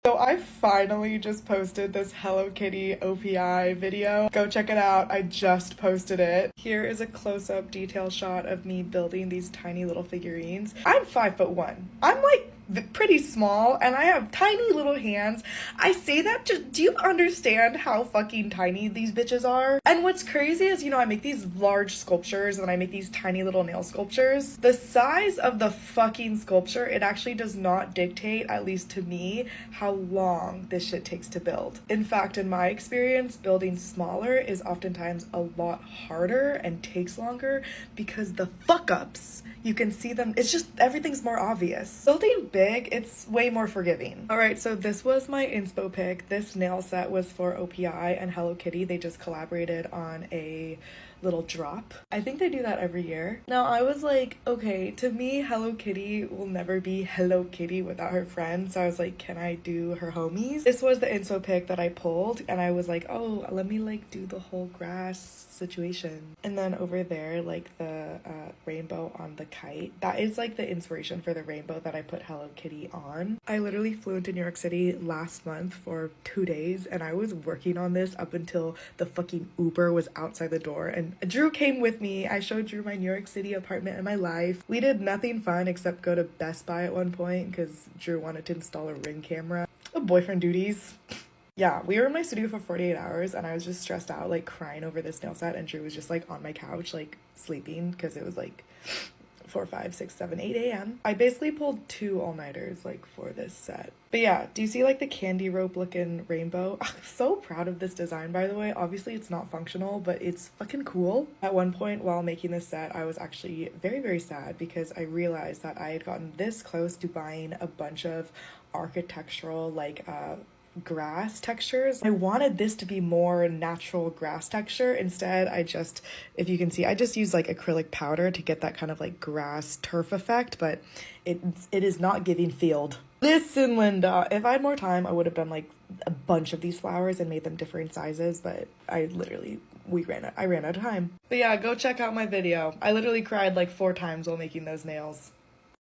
So I finally just posted this Hello Kitty OPI video. Go check it out. I just posted it. Here is a close-up detail shot of me building these tiny little figurines. I'm 5'1". I'm like pretty small and I have tiny little hands. I say that just, do you understand how fucking tiny these bitches are? And what's crazy is, you know, I make these large sculptures and I make these tiny little nail sculptures. The size of the fucking sculpture, it actually does not dictate, at least to me, how long this shit takes to build. In fact, in my experience, building smaller is oftentimes a lot harder and takes longer because the fuck ups, you can see them. It's just everything's more obvious. Building big, it's way more forgiving. All right, so this was my inspo pick. This nail set was for OPI and Hello Kitty. They just collaborated on a little drop. I think they do that every year. Now I was like, okay, to me, Hello Kitty will never be Hello Kitty without her friends. So I was like, can I do her homies? This was the inspo pick that I pulled and I was like, oh, let me like do the whole grass situation. And then over there, like the rainbow on the kite, that is like the inspiration for the rainbow that I put Hello Kitty on. I literally flew into New York City last month for 2 days and I was working on this up until the fucking Uber was outside the door, and Drew came with me. I showed Drew my New York City apartment and my life. We did nothing fun except go to Best Buy at one point because Drew wanted to install a Ring camera. Boyfriend duties. Yeah, we were in my studio for 48 hours and I was just stressed out, like crying over this nail set, and Drew was just like on my couch, like sleeping because it was like 4, 5, 6, 7, 8 a.m. I basically pulled 2 all-nighters like for this set. But yeah, do you see like the candy rope looking rainbow? I'm so proud of this design, by the way. Obviously it's not functional, but it's fucking cool. At one point while making this set, I was actually very, very sad because I realized that I had gotten this close to buying a bunch of architectural like grass textures. I wanted this to be more natural grass texture. Instead, if you can see, I just use like acrylic powder to get that kind of like grass turf effect, but it is not giving field. Listen, Linda, if I had more time, I would have done like a bunch of these flowers and made them different sizes, but I ran out of time. But yeah, go check out my video. I literally cried like 4 times while making those nails.